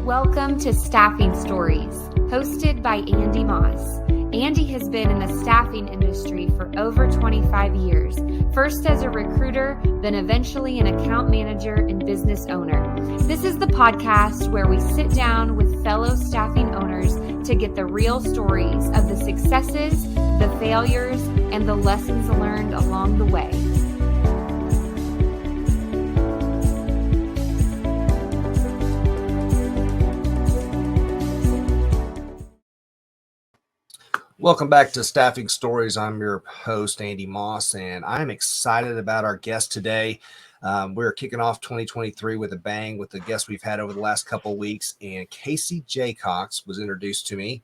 Welcome to Staffing Stories, hosted by Andy Moss. Andy has been in the staffing industry for over 25 years, first as a recruiter, then eventually an account manager and business owner. This is the podcast where we sit down with fellow staffing owners to get the real stories of the successes, the failures, and the lessons learned along the way. Welcome back to Staffing Stories. I'm your host, Andy Moss, and I'm excited about our guest today. We're kicking off 2023 with a bang with the guests we've had over the last couple of weeks, and Casey Jacox was introduced to me.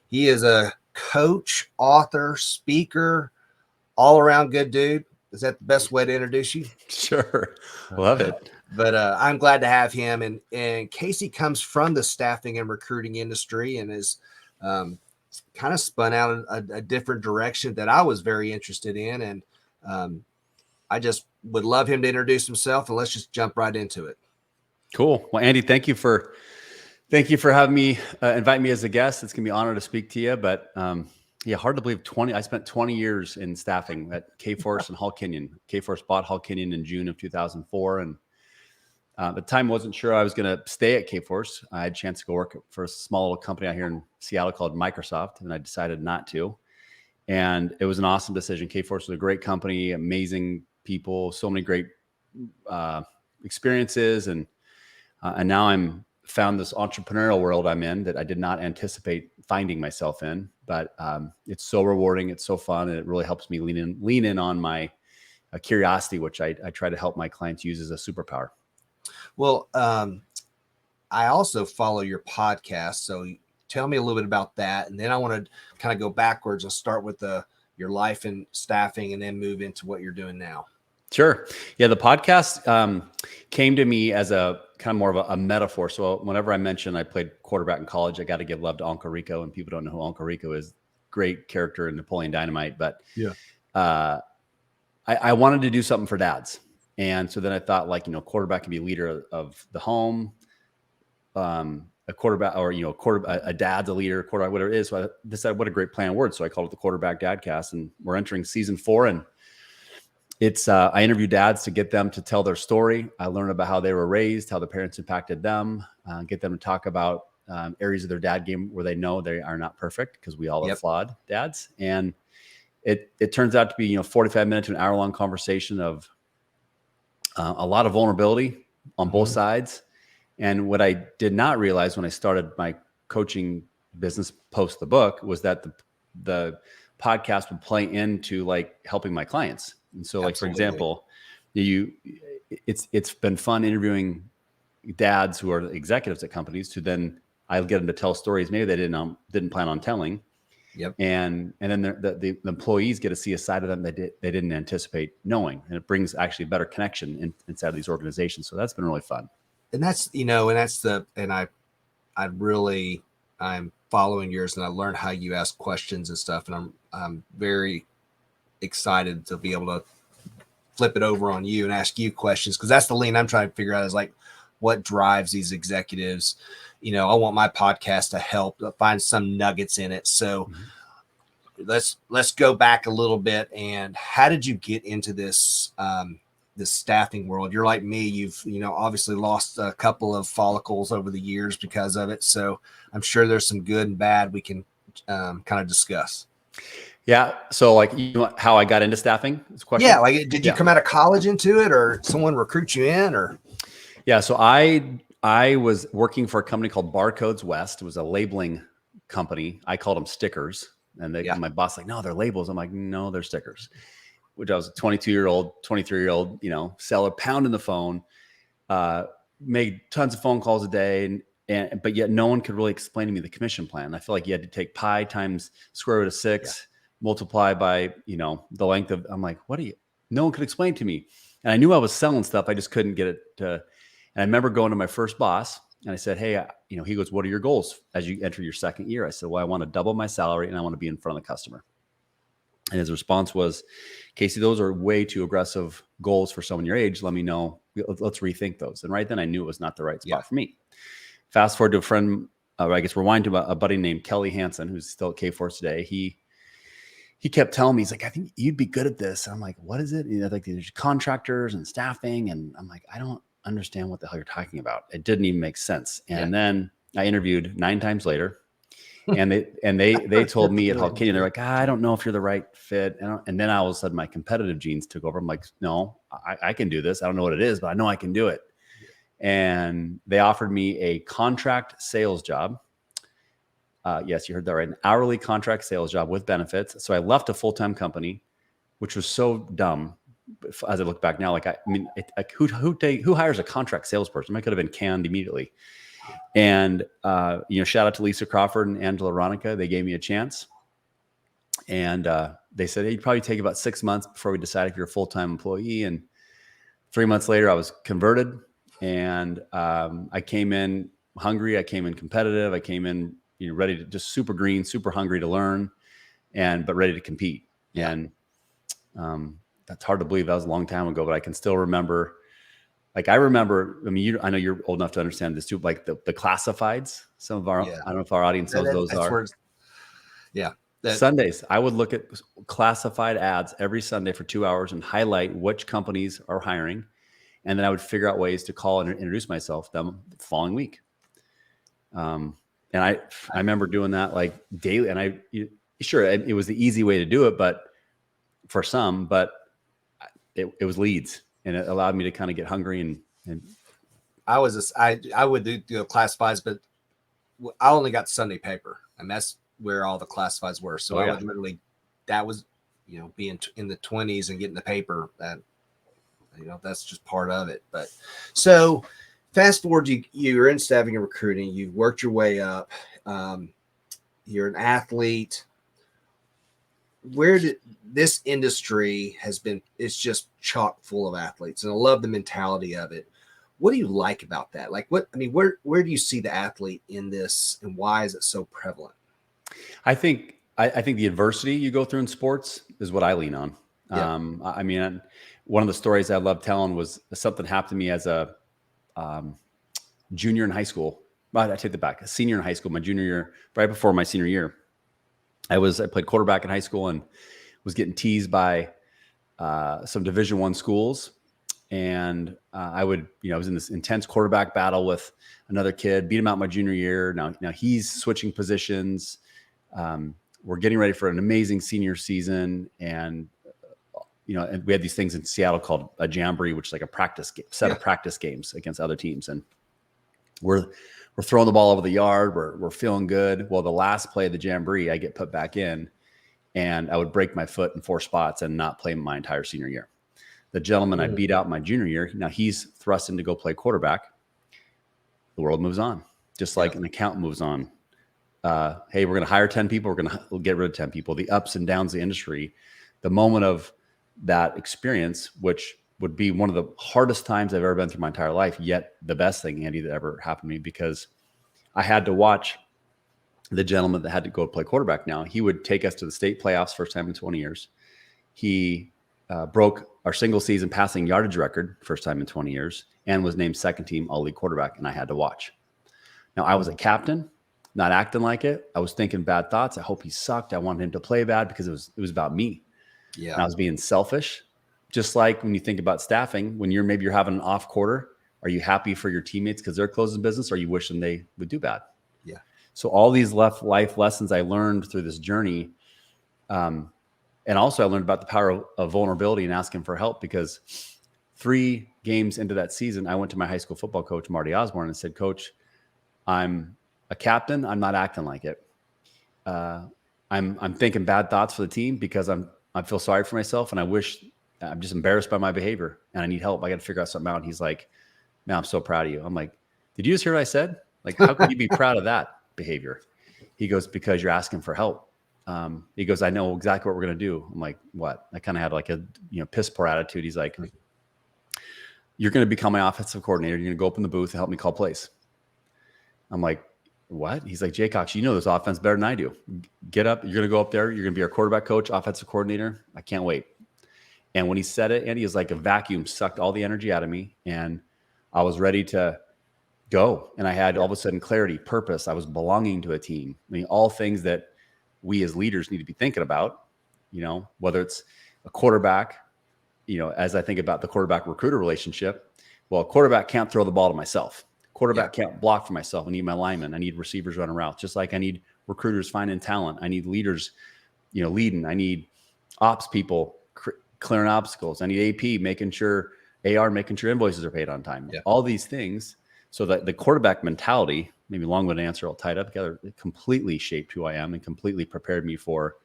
He is a coach, author, speaker, all-around good dude. Is that the best way to introduce you? Sure. Love it. But I'm glad to have him. And Casey comes from the staffing and recruiting industry and is kind of spun out a different direction that I was very interested in. And I just would love him to introduce himself, and let's just jump right into it. Cool. Well, Andy, thank you for having me, invite me as a guest. It's gonna be an honor to speak to you, but yeah, hard to believe I spent 20 years in staffing at Kforce and Hall Kenyon. Kforce bought Hall Kenyon in June of 2004. And at the time, I wasn't sure I was going to stay at Kforce. I had a chance to go work for a small little company out here in Seattle called Microsoft, and I decided not to. And it was an awesome decision. Kforce was a great company, amazing people, so many great experiences. And now I'm found this entrepreneurial world I'm in that I did not anticipate finding myself in. But it's so rewarding, it's so fun, and it really helps me lean in on my curiosity, which I try to help my clients use as a superpower. Well, I also follow your podcast, so tell me a little bit about that, and then I want to kind of go backwards and start with your life in staffing, and then move into what you're doing now. Sure. Yeah, the podcast came to me as a kind of more of a metaphor. So whenever I mention I played quarterback in college, I got to give love to Uncle Rico, and people don't know who Uncle Rico is. Great character in Napoleon Dynamite, but yeah, I wanted to do something for dads. And so then I thought, quarterback can be a leader of the home, a quarterback, or, a dad's a leader, quarterback, whatever it is. So I decided what a great play on words. So I called it the Quarterback DadCast, and we're entering season 4. And it's, I interview dads to get them to tell their story. I learn about how they were raised, how their parents impacted them, get them to talk about areas of their dad game where they know they are not perfect, because we all have flawed dads. And it turns out to be, 45 minutes to an hour-long conversation of a lot of vulnerability on both sides. And what I did not realize when I started my coaching business post the book was that the podcast would play into helping my clients. And so for example, it's been fun interviewing dads who are executives at companies to then I'll get them to tell stories maybe they didn't plan on telling. Yep. And then the employees get to see a side of them that they didn't anticipate knowing. And it brings actually a better connection inside of these organizations. So that's been really fun. And I'm following yours, and I learned how you ask questions and stuff. And I'm very excited to be able to flip it over on you and ask you questions, because that's the lean I'm trying to figure out is what drives these executives. I want my podcast to help find some nuggets in it. So let's go back a little bit. And how did you get into this staffing world? You're like me. You've, obviously lost a couple of follicles over the years because of it. So I'm sure there's some good and bad we can kind of discuss. Yeah. So how I got into staffing is a question. Yeah. Did you come out of college into it, or someone recruit you in, or? Yeah. So I was working for a company called Barcodes West. It was a labeling company. I called them stickers. And my boss no, they're labels. I'm like, no, they're stickers. Which I was a 22-year-old, 23-year-old, seller, pounding the phone, made tons of phone calls a day. But yet no one could really explain to me the commission plan. I feel like you had to take pi times square root of 6, multiply by, the length of, I'm like, no one could explain to me. And I knew I was selling stuff. I just couldn't get it to. And I remember going to my first boss and I said, hey, he goes, what are your goals as you enter your second year? I said, well, I want to double my salary and I want to be in front of the customer. And his response was, Casey, those are way too aggressive goals for someone your age. Let me know. Let's rethink those. And right then I knew it was not the right spot for me. Fast forward to a friend, I guess rewind to a buddy named Kelly Hansen, who's still at K-Force today. He kept telling me, he's like, I think you'd be good at this. And I'm like, what is it? Like there's contractors and staffing. And I'm like, I don't understand what the hell you're talking about. It didn't even make sense. And then I interviewed 9 times later, and they told me at Hall Canyon, they're like, I don't know if you're the right fit. And then all of a sudden my competitive genes took over. I'm like, no, I can do this. I don't know what it is, but I know I can do it. And they offered me a contract sales job. Yes, you heard that right. An hourly contract sales job with benefits. So I left a full-time company, which was so dumb. As I look back now, who hires a contract salesperson? I could have been canned immediately. And, shout out to Lisa Crawford and Angela Ronica. They gave me a chance. And they said, hey, you'd probably take about 6 months before we decide if you're a full-time employee. And 3 months later, I was converted. And I came in hungry. I came in competitive. I came in ready to just super green, super hungry to learn, but ready to compete. Yeah. And that's hard to believe. That was a long time ago, but I can still remember. I know you're old enough to understand this too. Like the classifieds. Some of our, I don't know if our audience knows those are. Sundays, I would look at classified ads every Sunday for 2 hours and highlight which companies are hiring. And then I would figure out ways to call and introduce myself them the following week. And I remember doing that like daily. And it was the easy way to do it, but it was leads, and it allowed me to kind of get hungry. And I would do classifieds, but I only got Sunday paper, and that's where all the classifieds were. So I would literally, that was, being in the 20s and getting the paper, that, that's just part of it. But so fast forward, you're in staffing and recruiting, you've worked your way up. You're an athlete. Where did this industry it's just chock full of athletes, and I love the mentality of it. What do you like about that? Like where do you see the athlete in this, and why is it so prevalent? I think the adversity you go through in sports is what I lean on. Yeah. One of the stories I love telling was something happened to me as a junior in high school. But I take that back. A senior in high school, my junior year, right before my senior year. I played quarterback in high school and was getting teased by some Division I schools. And I was in this intense quarterback battle with another kid, beat him out my junior year. Now he's switching positions. We're getting ready for an amazing senior season. And, and we had these things in Seattle called a jamboree, which is like a set of practice games against other teams. And we're throwing the ball over the yard. We're feeling good. Well, the last play of the jamboree, I get put back in, and I would break my foot in 4 spots and not play my entire senior year. The gentleman I beat out my junior year, now he's thrusting to go play quarterback. The world moves on, just like an account moves on. Hey, we're going to hire 10 people. We're going to get rid of 10 people. The ups and downs of the industry, the moment of that experience, which would be one of the hardest times I've ever been through my entire life, yet the best thing, Andy, that ever happened to me, because I had to watch the gentleman that had to go play quarterback. Now, he would take us to the state playoffs, first time in 20 years. He broke our single season passing yardage record, first time in 20 years, and was named second team all-league quarterback, and I had to watch. Now, I was a captain, not acting like it. I was thinking bad thoughts. I hope he sucked. I wanted him to play bad because it was about me. Yeah. And I was being selfish. Just like when you think about staffing, when you're having an off quarter, are you happy for your teammates because they're closing business, or are you wishing they would do bad? Yeah. So all these life lessons I learned through this journey. And also I learned about the power of vulnerability and asking for help, because 3 games into that season, I went to my high school football coach, Marty Osborne, and said, Coach, I'm a captain. I'm not acting like it. I'm thinking bad thoughts for the team because I feel sorry for myself, and I'm just embarrassed by my behavior, and I need help. I got to figure out something out. And he's like, man, I'm so proud of you. I'm like, did you just hear what I said? Like, how could you be proud of that behavior? He goes, because you're asking for help. He goes, I know exactly what we're going to do. I'm like, what? I kind of had like a, piss poor attitude. He's like, you're going to become my offensive coordinator. You're going to go up in the booth and help me call plays. I'm like, what? He's like, Jacox, you know this offense better than I do. Get up. You're going to go up there. You're going to be our quarterback coach, offensive coordinator. I can't wait. And when he said it, Andy, is like a vacuum sucked all the energy out of me. And I was ready to go. And I had all of a sudden clarity, purpose. I was belonging to a team. I mean, all things that we as leaders need to be thinking about, whether it's a quarterback, as I think about the quarterback recruiter relationship, well, a quarterback can't throw the ball to myself. Quarterback can't block for myself. I need my linemen. I need receivers running routes, just like I need recruiters finding talent. I need leaders, leading. I need ops people clearing obstacles. I need AP making sure invoices are paid on time. Yeah. All these things, so that the quarterback mentality, maybe long-winded answer, all tied up together, it completely shaped who I am and completely prepared me for,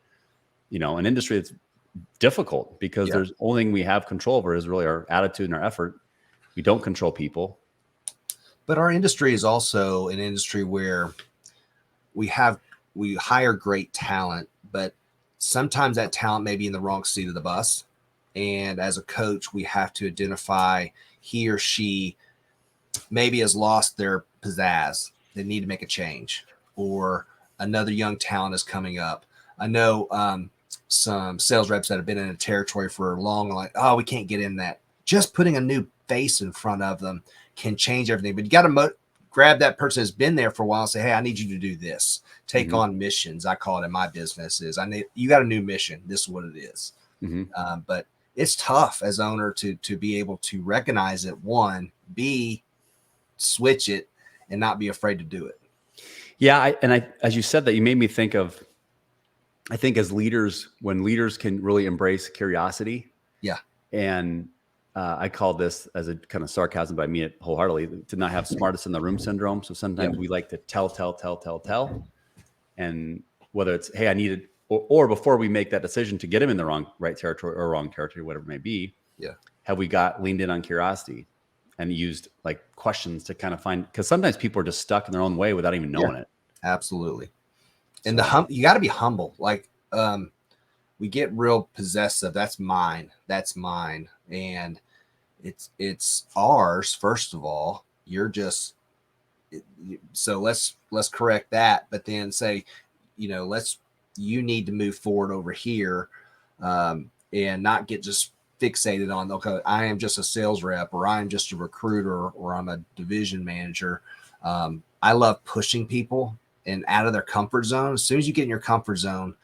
an industry that's difficult because there's only thing we have control over is really our attitude and our effort. We don't control people. But our industry is also an industry where we hire great talent, but sometimes that talent may be in the wrong seat of the bus. And as a coach, we have to identify he or she maybe has lost their pizzazz. They need to make a change, or another young talent is coming up. I know some sales reps that have been in a territory for long, like, oh, we can't get in that. Just putting a new face in front of them can change everything. But you got to grab that person that's been there for a while and say, hey, I need you to do this. Take on missions. I call it in my business is you got a new mission. This is what it is. But it's tough as owner to be able to recognize it. One, B, switch it and not be afraid to do it. Yeah. As you said that, you made me think of, I think as leaders, when leaders can really embrace curiosity. Yeah. And I call this as a kind of sarcasm, but I mean it wholeheartedly, to not have smartest in the room syndrome. So sometimes we like to tell. And whether it's, hey, I needed, or before we make that decision to get him in the right territory or wrong territory, whatever it may be. Yeah. Have we leaned in on curiosity and used like questions to kind of find, because sometimes people are just stuck in their own way without even knowing it. Absolutely. And you got to be humble. Like, we get real possessive. That's mine. And it's ours. First of all, so let's correct that, but then say, you need to move forward over here, and not get just fixated on, okay, I am just a sales rep, or I'm just a recruiter, or I'm a division manager. I love pushing people and out of their comfort zone. As soon as you get in your comfort zone,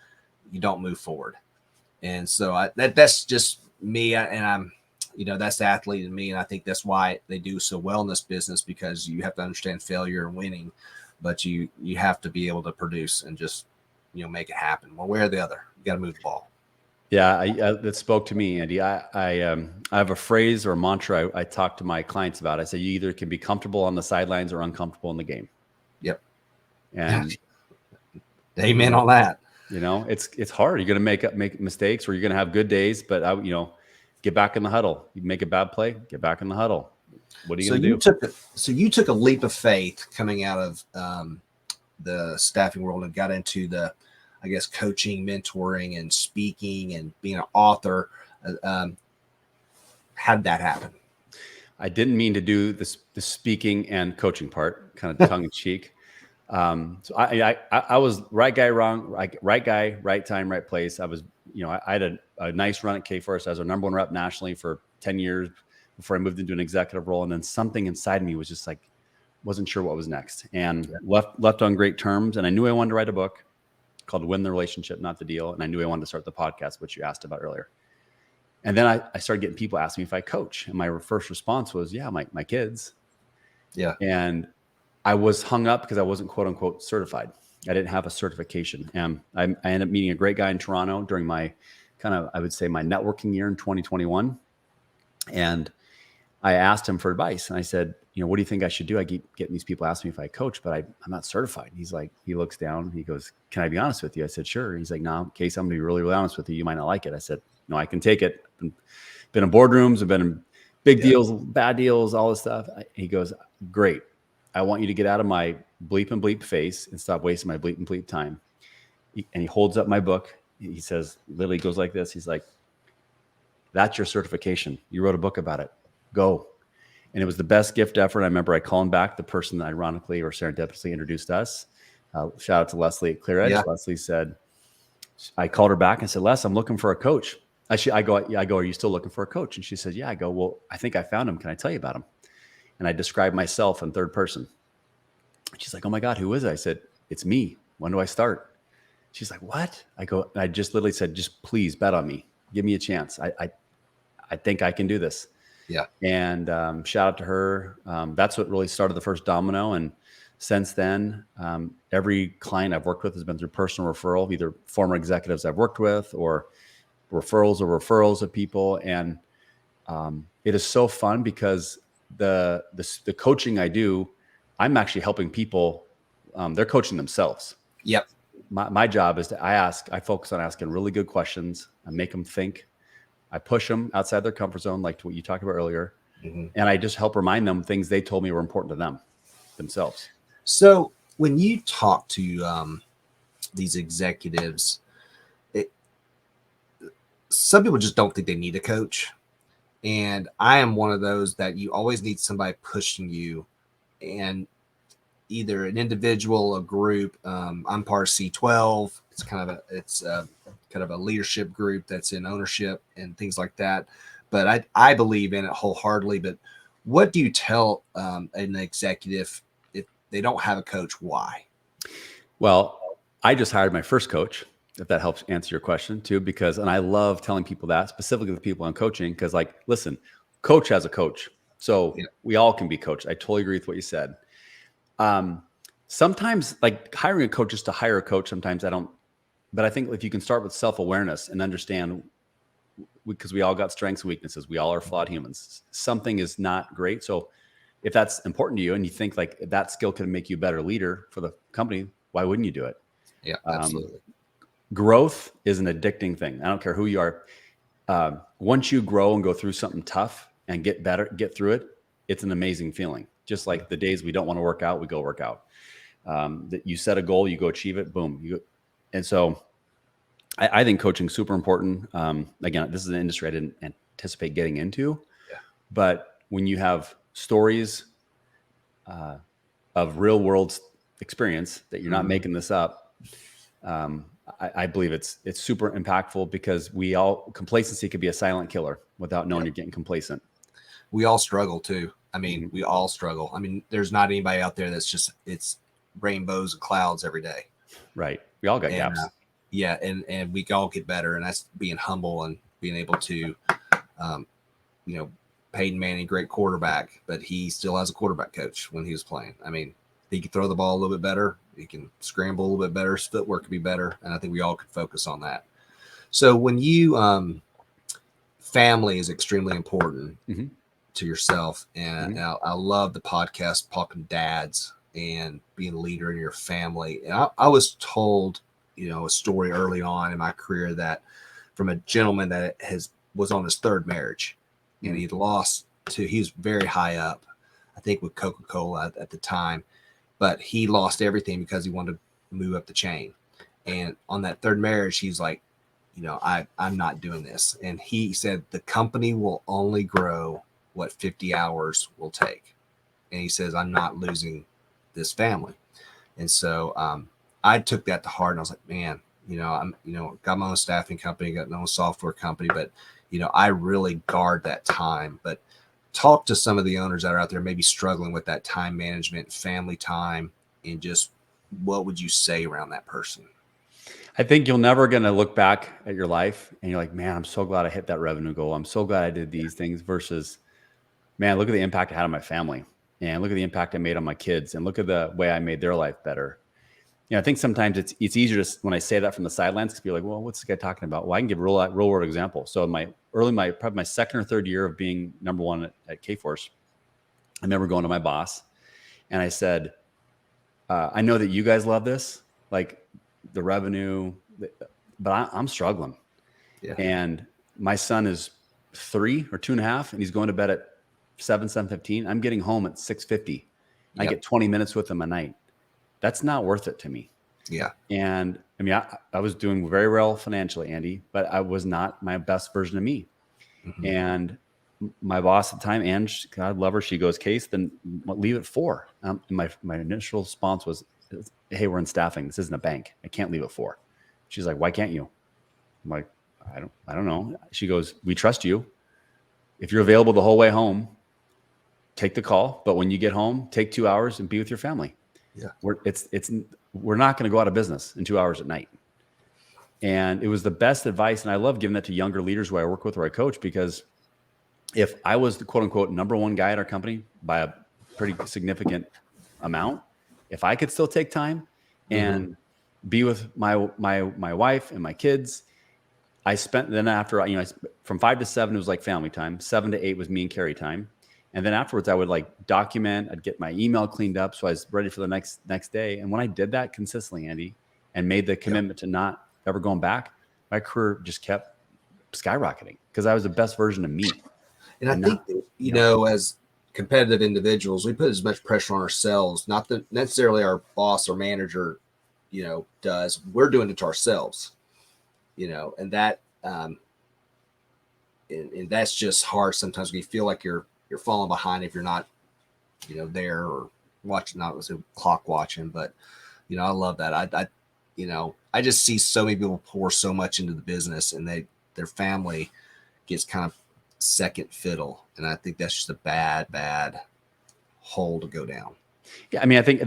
you don't move forward. And so that's just me. And I'm, that's the athlete in me. And I think that's why they do so well in this business, because you have to understand failure and winning, but you have to be able to produce and just, make it happen one way or the other. You got to move the ball. Yeah. That spoke to me, Andy. I have a phrase or a mantra I talk to my clients about. I say, you either can be comfortable on the sidelines or uncomfortable in the game. Yep. And amen on that. It's hard. You're going to make mistakes, or you're going to have good days, but get back in the huddle. You make a bad play, get back in the huddle. What are you going to do? So you took a leap of faith coming out of the staffing world and got into the, I guess, coaching, mentoring, and speaking, and being an author. How did that happen? I didn't mean to do the speaking and coaching part, kind of tongue in cheek. So I was right guy, right time, right place. I was, I had a nice run at K-Force. I was our number one rep nationally for 10 years before I moved into an executive role. And then something inside me was just like, wasn't sure what was next, and left on great terms. And I knew I wanted to write a book called Win the Relationship, Not the Deal. And I knew I wanted to start the podcast, which you asked about earlier. And then I started getting people asking me if I coach. And my first response was, yeah, my kids. Yeah. And I was hung up because I wasn't quote unquote certified. I didn't have a certification. And I ended up meeting a great guy in Toronto during my I would say my networking year in 2021. And I asked him for advice. And I said, what do you think I should do? I keep getting these people asking me if I coach, but I'm not certified. He's like, he looks down, he goes, can I be honest with you? I said, sure. He's like, no, Casey, I'm gonna be really, really honest with you. You might not like it. I said, no, I can take it. Been in boardrooms, I've been in big deals, bad deals, all this stuff. He goes, great. I want you to get out of my bleep and bleep face and stop wasting my bleep and bleep time. And he holds up my book. He says, literally goes like this. He's like, that's your certification. You wrote a book about it. Go. And it was the best gift ever. And I remember I called back the person that ironically or serendipitously introduced us. Shout out to Leslie at Clear Edge. Yeah. Leslie said, I called her back and said, Les, I'm looking for a coach. I go, are you still looking for a coach? And she said, yeah. I go, well, I think I found him. Can I tell you about him? and I described myself in third person. She's like, oh my God, who is it? I said, it's me. When do I start? She's like, what? I just literally said, just please bet on me. Give me a chance. I think I can do this. Yeah. And shout out to her. That's what really started the first domino. And since then, every client I've worked with has been through personal referral, either former executives I've worked with or referrals of people. And it is so fun because the coaching I do, I'm actually helping people. They're coaching themselves. Yep. My job is I focus on asking really good questions. I make them think. I push them outside their comfort zone, like what you talked about earlier. Mm-hmm. And I just help remind them things they told me were important to them themselves. So when you talk to these executives, some people just don't think they need a coach. And I am one of those that you always need somebody pushing you, and either an individual, a group. I'm part of C12. It's kind of a leadership group that's in ownership and things like that. But I believe in it wholeheartedly. But what do you tell an executive if they don't have a coach? Why? Well, I just hired my first coach, if that helps answer your question too, and I love telling people that, specifically the people I'm coaching, because like, listen, coach has a coach. So we all can be coached. I totally agree with what you said. Sometimes like hiring a coach just to hire a coach, sometimes I don't, but I think if you can start with self-awareness and understand, because we all got strengths and weaknesses, we all are flawed humans. Something is not great. So if that's important to you and you think like that skill can make you a better leader for the company, why wouldn't you do it? Yeah, absolutely. Growth is an addicting thing. I don't care who you are. Once you grow and go through something tough and get better, get through it, it's an amazing feeling. Just like the days we don't want to work out, we go work out. That you set a goal, you go achieve it, boom. And so I think coaching is super important. Again, this is an industry I didn't anticipate getting into, but when you have stories of real world experience that you're not making this up, I believe it's super impactful, because complacency could be a silent killer without knowing you're getting complacent. We all struggle too. I mean, we all struggle. I mean, there's not anybody out there that's it's rainbows and clouds every day. Right. We all got gaps. And we all get better. And that's being humble and being able to, Peyton Manning, great quarterback, but he still has a quarterback coach when he was playing. I mean, he can throw the ball a little bit better. He can scramble a little bit better. His footwork could be better. And I think we all could focus on that. So when you, family is extremely important to yourself. And I love the podcast, Talking Dads, and being a leader in your family. And I was told, a story early on in my career that from a gentleman that was on his third marriage, and he was very high up, I think with Coca-Cola at the time, but he lost everything because he wanted to move up the chain. And on that third marriage, he's like, I'm not doing this. And he said, the company will only grow what 50 hours will take. And he says, I'm not losing this family. And so I took that to heart, and I was like, man, I'm got my own staffing company, got my own software company, but I really guard that time. But talk to some of the owners that are out there maybe struggling with that time management, family time, and just what would you say around that person? I think you're never going to look back at your life and you're like, man, I'm so glad I hit that revenue goal. I'm so glad I did these things, versus, man, look at the impact I had on my family, and look at the impact I made on my kids, and look at the way I made their life better. I think sometimes it's easier to, when I say that from the sidelines, to be like, well, what's this guy talking about? Well, I can give a real world example. So probably my second or third year of being number one at Kforce, I remember going to my boss and I said, I know that you guys love this, like the revenue, but I'm struggling. Yeah. And my son is 3 or 2.5, and he's going to bed at 7:15. I'm getting home at 6:50. Yep. I get 20 minutes with him a night. That's not worth it to me. Yeah. And I mean, I was doing very well financially, Andy, but I was not my best version of me. And my boss at the time, and God love her, she goes, Case, then leave at 4. My initial response was, hey, we're in staffing. This isn't a bank. I can't leave at 4. She's like, why can't you? I'm like, I don't know. She goes, we trust you. If you're available the whole way home, take the call, but when you get home, take 2 hours and be with your family. Yeah. We're not going to go out of business in 2 hours at night. And it was the best advice. And I love giving that to younger leaders who I work with or I coach, because if I was the quote unquote number one guy at our company by a pretty significant amount, if I could still take time and be with my wife and my kids, I spent then after, from 5 to 7, it was like family time. 7 to 8 was me and Carrie time. And then afterwards I would like document, I'd get my email cleaned up. So I was ready for the next day. And when I did that consistently, Andy, and made the commitment to not ever going back, my career just kept skyrocketing because I was the best version of me. And I think, as competitive individuals, we put as much pressure on ourselves, not that necessarily our boss or manager, does. We're doing it to ourselves, and that, and that's just hard. Sometimes we feel like you're falling behind if you're not, there or watching, not with a clock watching, but, I love that. I just see so many people pour so much into the business and their family gets kind of second fiddle. And I think that's just a bad hole to go down. Yeah. I mean, I think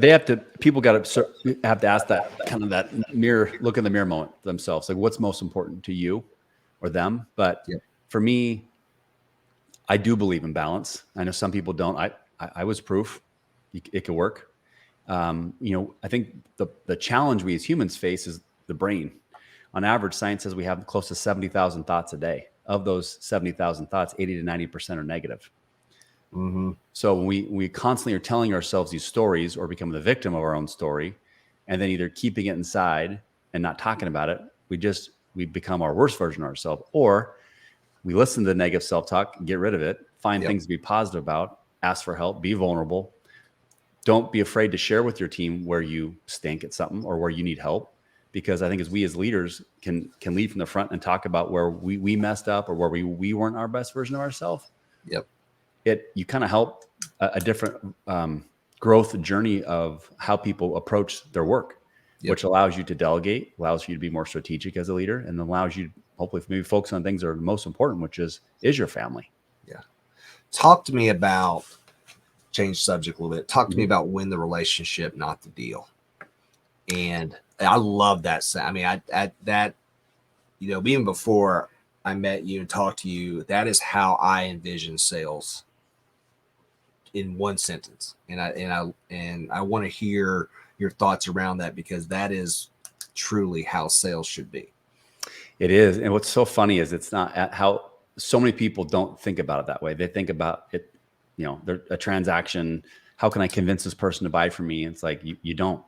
people have to ask that kind of that look in the mirror moment themselves. Like, what's most important to you or them? But for me, I do believe in balance. I know some people don't. I was proof it could work. I think the challenge we as humans face is the brain. On average, science says we have close to 70,000 thoughts a day. Of those 70,000 thoughts, 80 to 90% are negative. So when we constantly are telling ourselves these stories or become the victim of our own story, and then either keeping it inside and not talking about it, we become our worst version of ourselves, or we listen to the negative self-talk, get rid of it, find things to be positive about, ask for help, be vulnerable. Don't be afraid to share with your team where you stink at something or where you need help. Because I think as leaders can lead from the front and talk about where we messed up or where we weren't our best version of ourselves. You kind of help a different growth journey of how people approach their work, which allows you to delegate, allows you to be more strategic as a leader, and allows you to hopefully maybe focus on things that are most important, which is your family. Yeah. Talk to me about, change subject a little bit. Talk to me about win the relationship, not the deal. And I love that. I mean, even before I met you and talked to you, that is how I envision sales in one sentence. And I want to hear your thoughts around that, because that is truly how sales should be. It is. And what's so funny is it's not how so many people don't think about it that way. They think about it, they're a transaction. How can I convince this person to buy from me? It's like, you don't.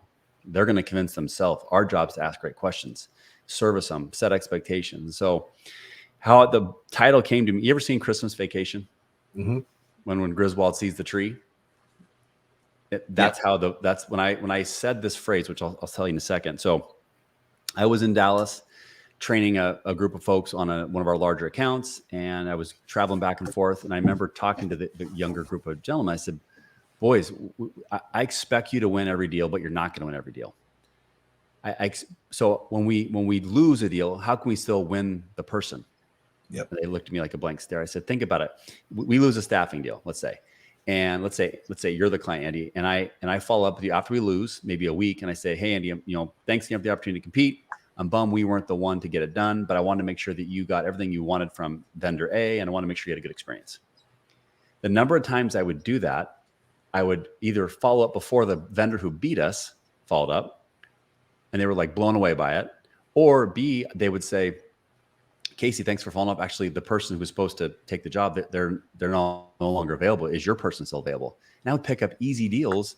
They're going to convince themselves. Our job is to ask great questions, service them, set expectations. So how the title came to me, you ever seen Christmas Vacation? When Griswold sees the tree? That's when I said this phrase, which I'll tell you in a second. So I was in Dallas training a group of folks on one of our larger accounts, and I was traveling back and forth. And I remember talking to the younger group of gentlemen. I said, boys, I expect you to win every deal, but you're not going to win every deal. So when we lose a deal, how can we still win the person? And they looked at me like a blank stare. I said, think about it. We lose a staffing deal, let's say. And let's say you're the client, Andy, and I follow up with you after we lose, maybe a week, and I say, hey, Andy, thanks for the opportunity to compete. I'm bummed we weren't the one to get it done, but I wanted to make sure that you got everything you wanted from vendor A, and I want to make sure you had a good experience. The number of times I would do that, I would either follow up before the vendor who beat us followed up, and they were like blown away by it, or B, they would say, Casey, thanks for following up. Actually, the person who was supposed to take the job, they're no longer available. Is your person still available? And I would pick up easy deals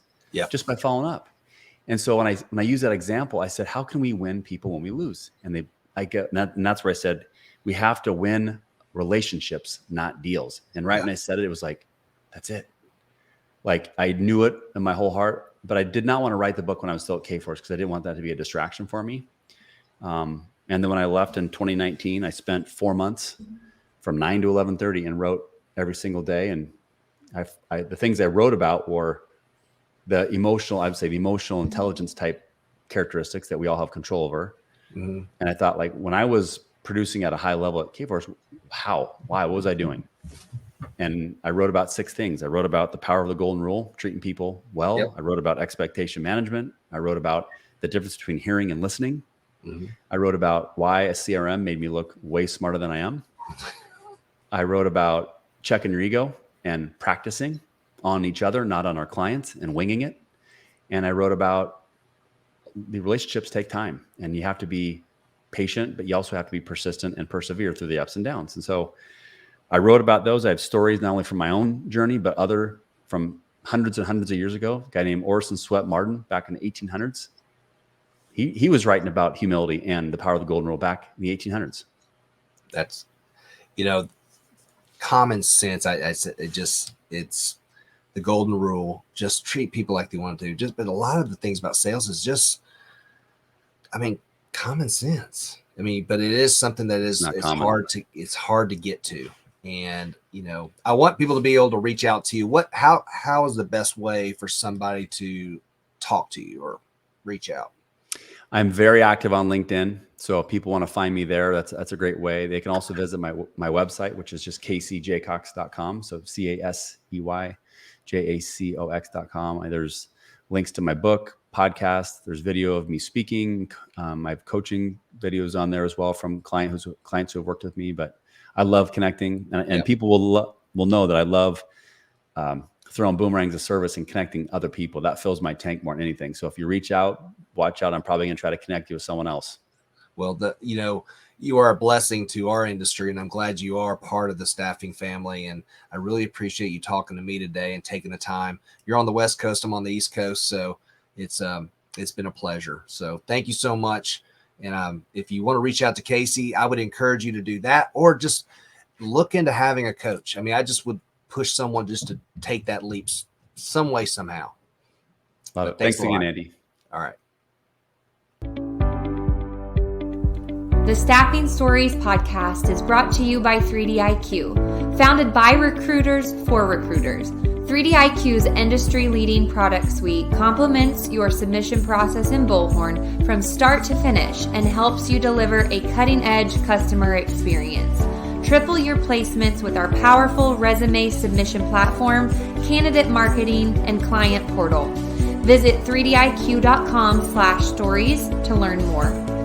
just by following up. And so when I use that example, I said, how can we win people when we lose? And that's where I said, we have to win relationships, not deals. And when I said it, it was like, that's it. Like, I knew it in my whole heart, but I did not want to write the book when I was still at Kforce because I didn't want that to be a distraction for me. And then when I left in 2019, I spent 4 months from 9 to 11:30 and wrote every single day. And the things I wrote about were the emotional intelligence type characteristics that we all have control over. And I thought, like, when I was producing at a high level at Kforce, why, what was I doing? And I wrote about 6 things. I wrote about the power of the golden rule, treating people well. Yep. I wrote about expectation management. I wrote about the difference between hearing and listening. I wrote about why a CRM made me look way smarter than I am. I wrote about checking your ego and practicing on each other, not on our clients, and winging it. And I wrote about the relationships take time, and you have to be patient, but you also have to be persistent and persevere through the ups and downs. And so I wrote about those. I have stories not only from my own journey, but other from hundreds and hundreds of years ago. A guy named Orson Swett Martin back in the 1800s. He was writing about humility and the power of the golden rule back in the 1800s. That's, common sense. I said it's the golden rule. Just treat people like they want to. But a lot of the things about sales is just, common sense. But it is something that it's hard to get to. And, I want people to be able to reach out to you. How is the best way for somebody to talk to you or reach out? I'm very active on LinkedIn. So if people want to find me there, that's a great way. They can also visit my website, which is just caseyjacox.com. So CaseyJacox.com. There's links to my book, podcast. There's video of me speaking. I have coaching videos on there as well from clients who have worked with me. But I love connecting, and people will know that I love throwing boomerangs of service and connecting other people. That fills my tank more than anything. So if you reach out, watch out. I'm probably going to try to connect you with someone else. Well, you are a blessing to our industry, and I'm glad you are part of the staffing family. And I really appreciate you talking to me today and taking the time. You're on the West Coast, I'm on the East Coast, so it's been a pleasure. So thank you so much. And if you want to reach out to Casey, I would encourage you to do that, or just look into having a coach. I just would push someone just to take that leap some way, somehow. Love it. Thanks again, Andy. All right. The Staffing Stories podcast is brought to you by 3DIQ, founded by recruiters for recruiters. 3DIQ's industry-leading product suite complements your submission process in Bullhorn from start to finish and helps you deliver a cutting-edge customer experience. Triple your placements with our powerful resume submission platform, candidate marketing, and client portal. Visit 3diq.com/stories to learn more.